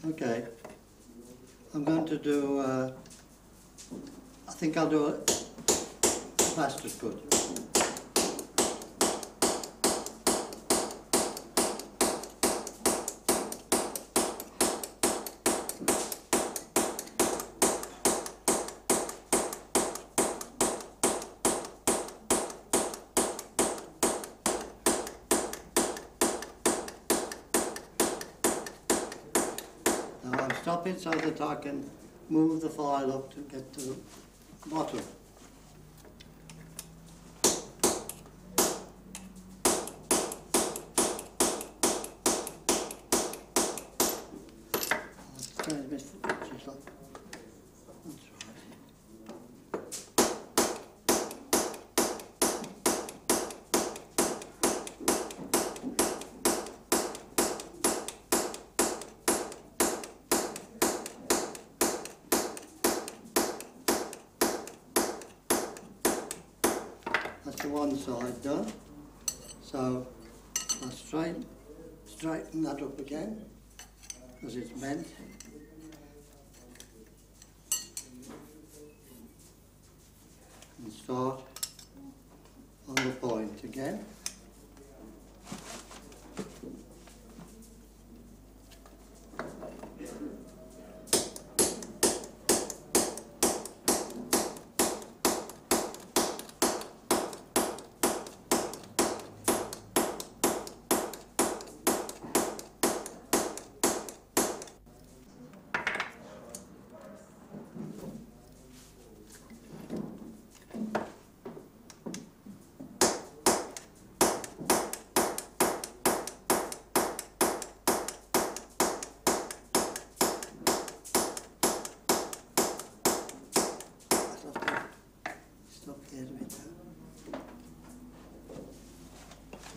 Okay, I'm going to do, I think I'll do a plaster cut. Stop it so that I can move the file up to get to the bottom. That's the one side done. So I'll straighten that up again because it's bent. And start on the point again.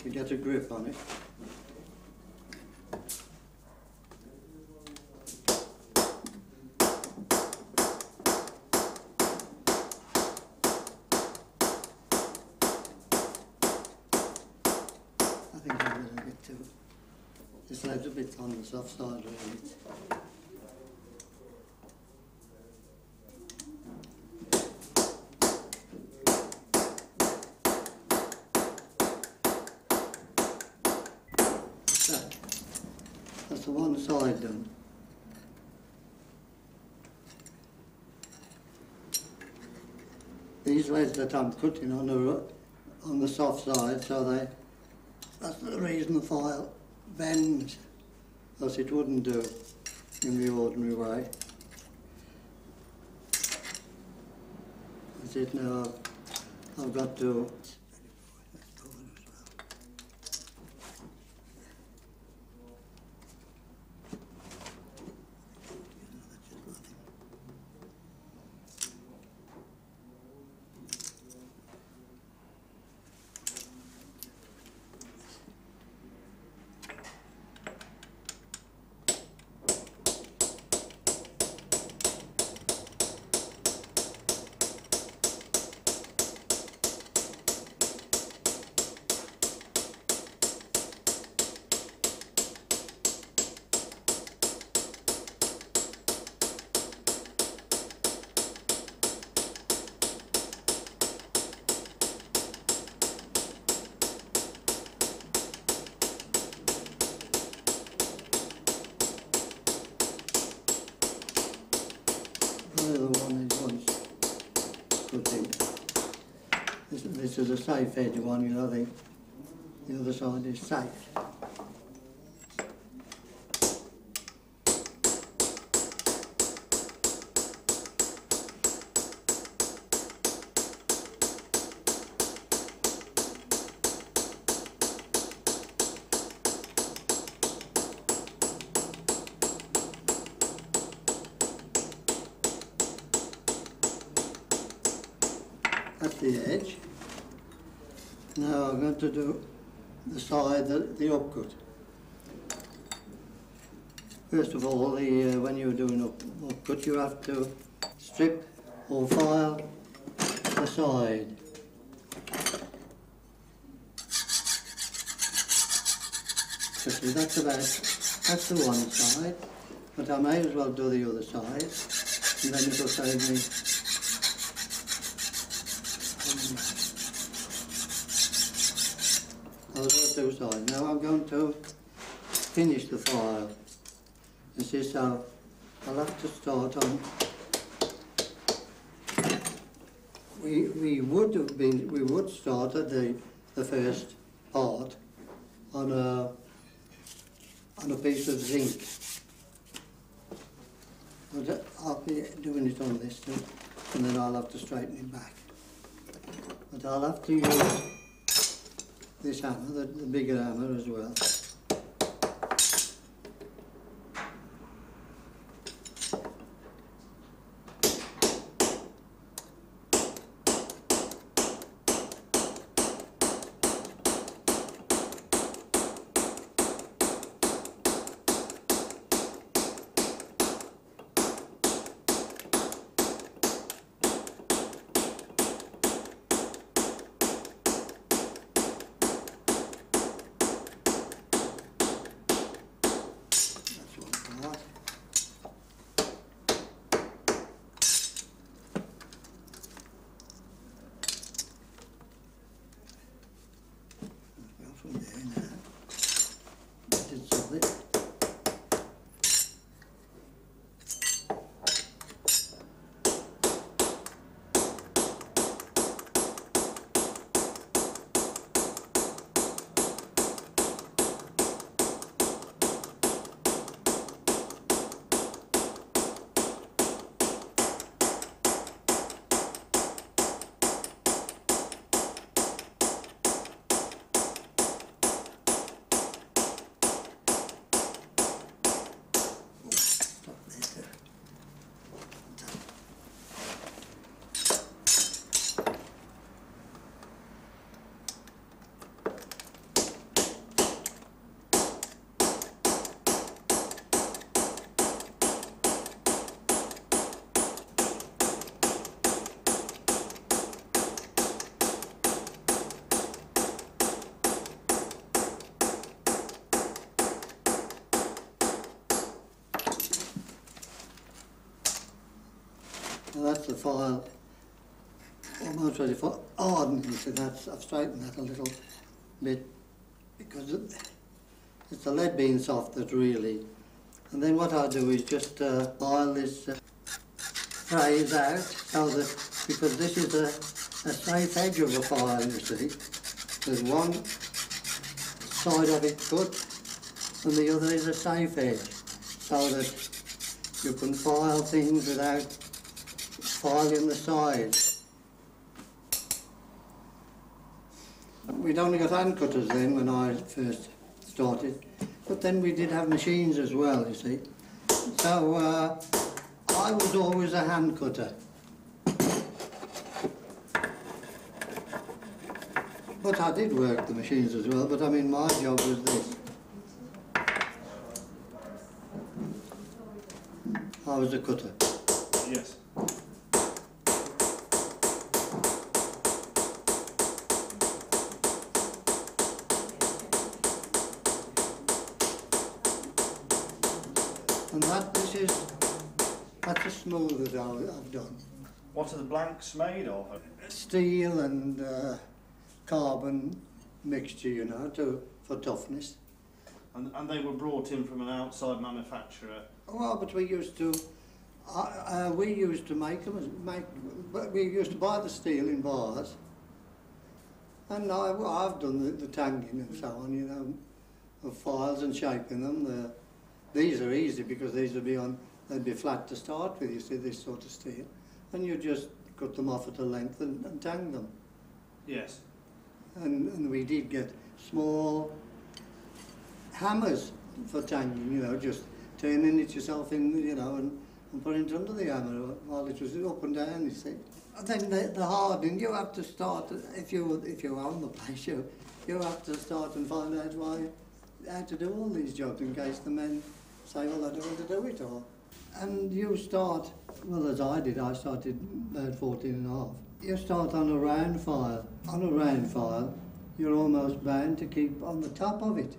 To get a grip on it. I think I'm a little bit too, just a little bit on the soft side really. That's the one side done. These leads that I'm cutting on the soft side, so that's the reason the file bends, because it wouldn't do in the ordinary way. That's it now. I've got to the one is once cutting. This is a safe edge one, you know, the other side is safe. That's the edge. Now I'm going to do the side, the upcut. First of all, when you're doing upcut, you have to strip or file the side. So that's the one side. but I may as well do the other side, and then it'll save me. I'll do two sides. Now I'm going to finish the file. This is how I'll have to start on. We would start at the first part on a piece of zinc. But I'll be doing it on this too, and then I'll have to straighten it back. But I'll have to use this hammer, the bigger hammer as well. From there now. That is solid. Now that's the file almost ready for hardening, so that's, I've straightened that a little bit because it's the lead being soft that really. And then what I do is just file this phrase out so that, because this is a safe edge of a file, you see. There's one side of it cut and the other is a safe edge, so that you can file things without filing the sides. We'd only got hand cutters then when I first started, but then we did have machines as well, you see. So I was always a hand cutter. But I did work the machines as well, but I mean my job was this. I was a cutter. Yes. And that's a smooth that I've done. What are the blanks made of? Steel and carbon mixture, you know, for toughness. And they were brought in from an outside manufacturer? Well, but we used to make them, but we used to buy the steel in bars. And I've done the tanging and so on, you know, of files and shaping them. These are easy because they'd be flat to start with, you see, this sort of steel. And you just cut them off at a length and tang them. Yes. And we did get small hammers for tanging, you know, just turning it yourself in, you know, and putting it under the hammer while it was up and down, you see. And then the hardening, you have to start, if you own the place, you have to start and find out how to do all these jobs in case the men say, well, I don't want to do it all. And you start, well, as I did, I started about 14 and a half. You start on a round file. On a round file, you're almost bound to keep on the top of it.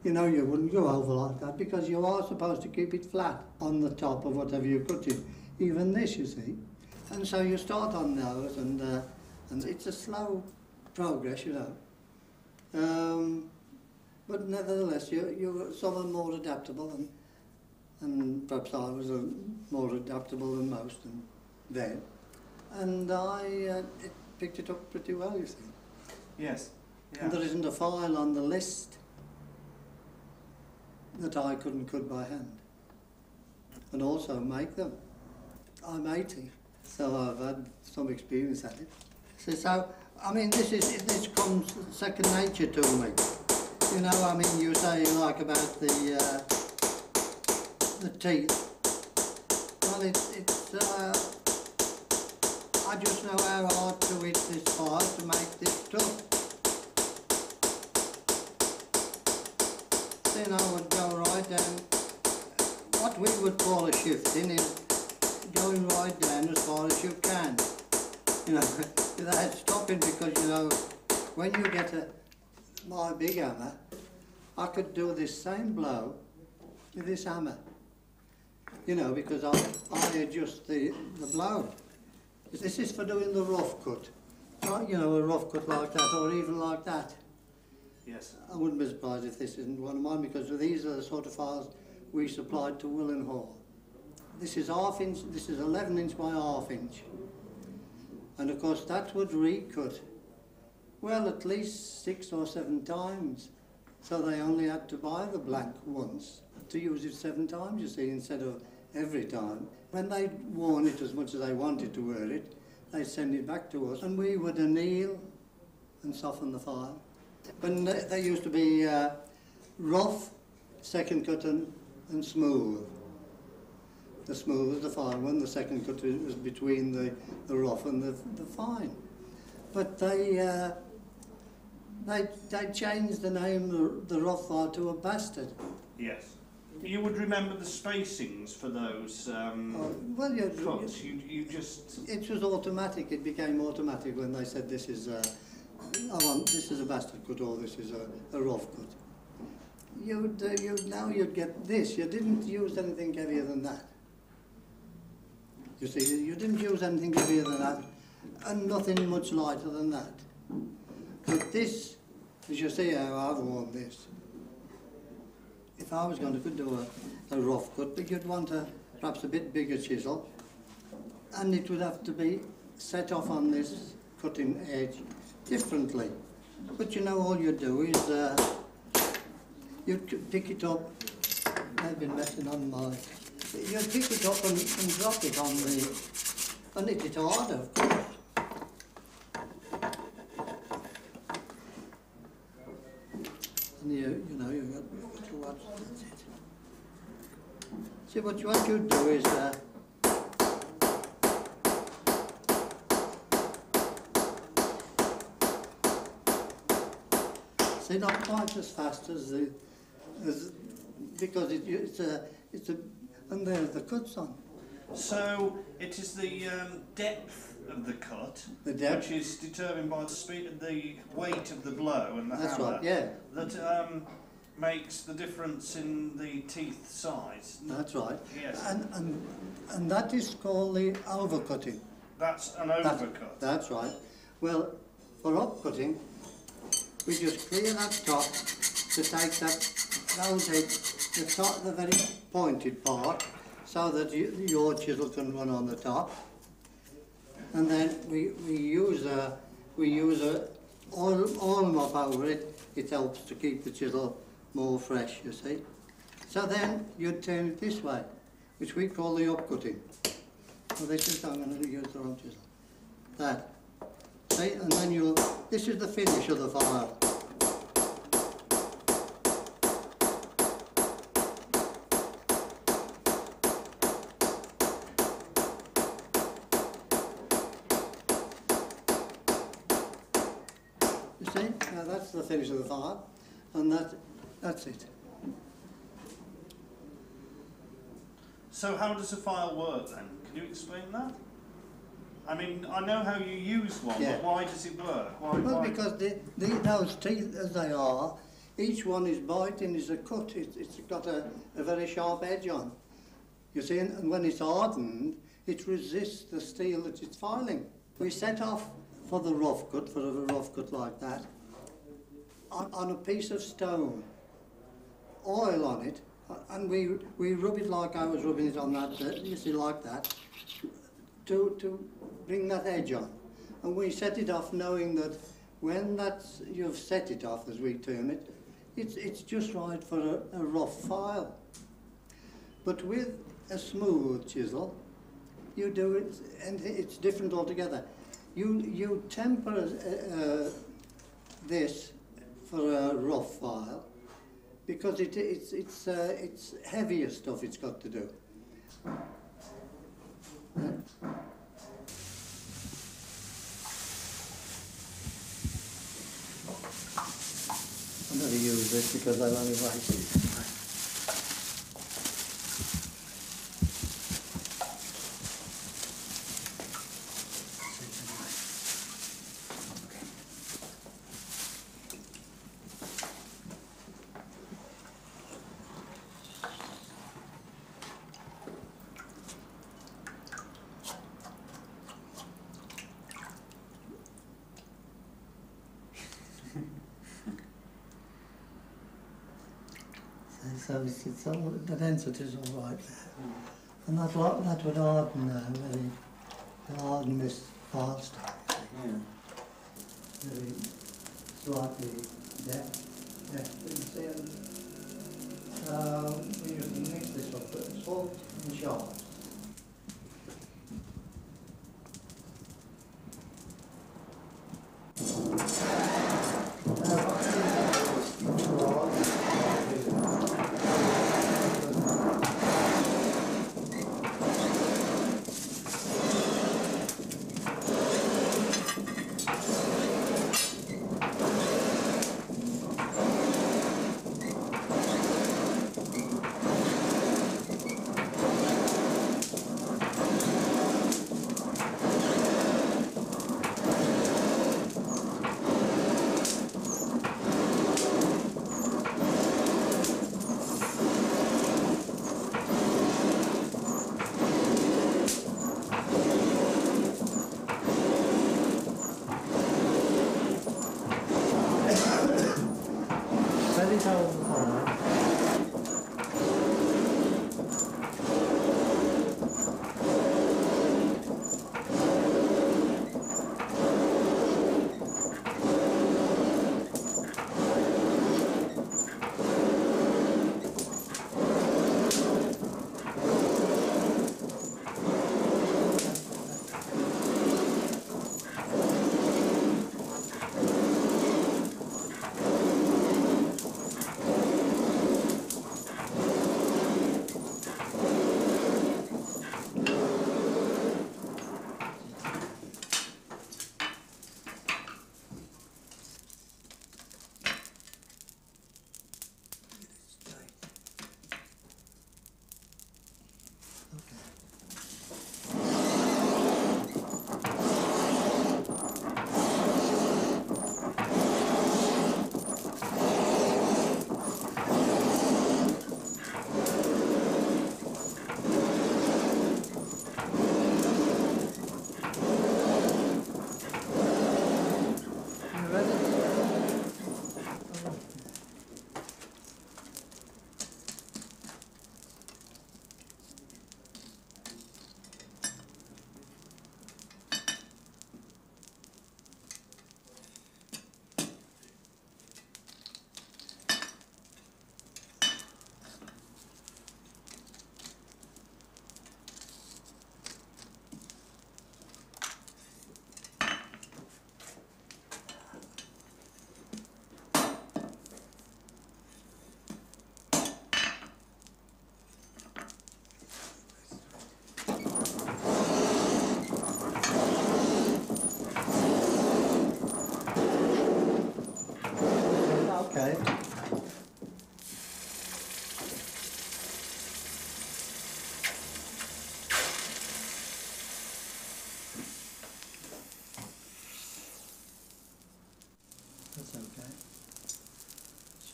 You know, you wouldn't go over like that because you are supposed to keep it flat on the top of whatever you're cutting. Even this, you see. And so you start on those, and it's a slow progress, you know. But nevertheless, you're someone more adaptable, and perhaps I was more adaptable than most then. And I picked it up pretty well, you see. Yes. Yeah. And there isn't a file on the list that I couldn't cut by hand, and also make them. I'm 80, so I've had some experience at it. So I mean, this comes second nature to me. You know, I mean, you say like about the teeth. Well, I just know how hard to hit this file to make this tough. Then I would go right down. What we would call a shifting is going right down as far as you can. You know, without stopping, because you know, when you get my big hammer, I could do this same blow with this hammer. You know, because I adjust the blow. This is for doing the rough cut. Not, you know, a rough cut like that, or even like that. Yes. I wouldn't be surprised if this isn't one of mine, because these are the sort of files we supplied to Willenhall. This is half inch, this is 11 inch by half inch. And of course that would recut, well, at least 6 or 7 times. So they only had to buy the blank once to use it 7 times, you see, instead of every time. When they'd worn it as much as they wanted to wear it, they'd send it back to us, and we would anneal and soften the file. When they used to be rough, second cut and smooth. The smooth was the fine one, the second cut was between the rough and the fine. But they changed the name, the rough file, to a bastard. Yes. You would remember the spacings for those well, cuts. You just... It was automatic. It became automatic when they said this is this is a bastard cut, or this is a rough cut. Now you'd get this. You didn't use anything heavier than that. You see, you didn't use anything heavier than that, and nothing much lighter than that. But this, as you see how I've worn this, if I was going to do a rough cut, but you'd want perhaps a bit bigger chisel, and it would have to be set off on this cutting edge differently. But you know, all you do is you'd pick it up. I've been messing on my... You'd pick it up and drop it on and knit it harder, of course. And you know, you've got to watch it. See, what you do is see, not quite as fast as because it's a and there's the cuts on. So it is the depth of the cut, which is determined by the speed, the weight of the blow and the hammer. Right, yeah. That makes the difference in the teeth size. That's right. Yes. And that is called the overcutting. That's an overcut. That's right. Well, for upcutting, we just clear that top to take that round edge, the top, the very pointed part, so that your chisel can run on the top. And then we use a oil mop over it. It helps to keep the chisel more fresh, you see. So then you'd turn it this way, which we call the upcutting. So this is, I'm going to use the wrong chisel. That. See, and then this is the finish of the file. You see, now that's the finish of the file, and that's it. So how does a file work then? Can you explain that? I mean, I know how you use one, but why does it work? Why? Because those teeth, as they are, each one is biting, is a cut. It's got a very sharp edge on. You see, and when it's hardened, it resists the steel that it's filing. We set off for the rough cut, for a rough cut like that, on a piece of stone, oil on it, and we rub it like I was rubbing it on that, you see, like that, to bring that edge on. And we set it off knowing that when you've set it off, as we term it, it's just right for a rough file. But with a smooth chisel, you do it, and it's different altogether. You temper this for a rough file because it's heavier stuff it's got to do. I'm going to use this because I've only waited. So it's all, the density is all right there. And that would harden really harden this file stuff. Very slightly depth, you see. And we usually mix this up, but it's all in shards.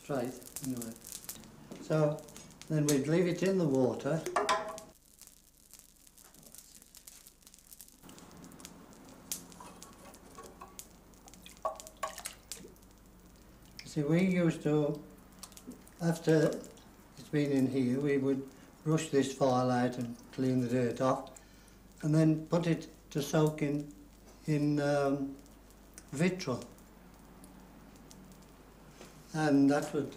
straight anyway. So then we'd leave it in the water. See, we used to, after it's been in here, we would brush this file out and clean the dirt off, and then put it to soak in vitriol. And that would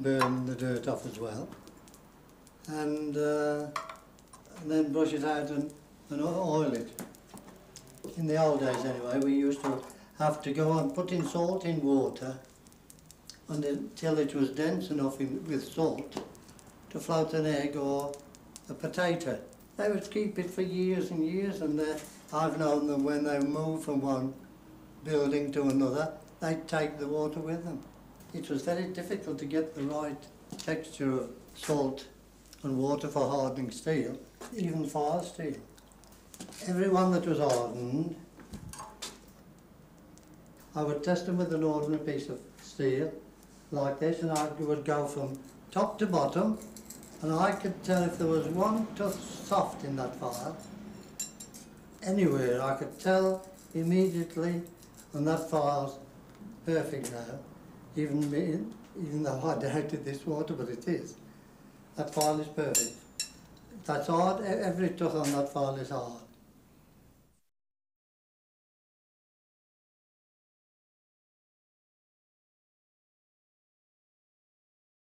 burn the dirt off as well. And then brush it out and oil it. In the old days anyway, we used to have to go on putting salt in water until it was dense enough with salt to float an egg or a potato. They would keep it for years and years, and I've known them when they moved from one building to another, they'd take the water with them. It was very difficult to get the right texture of salt and water for hardening steel, even fire steel. Every one that was hardened, I would test them with an ordinary piece of steel like this, and I would go from top to bottom, and I could tell if there was one tooth soft in that file. Anywhere I could tell immediately, and that file's perfect now. Even though I doubted this water, but it is. That file is perfect. That's hard. Every tooth on that file is hard.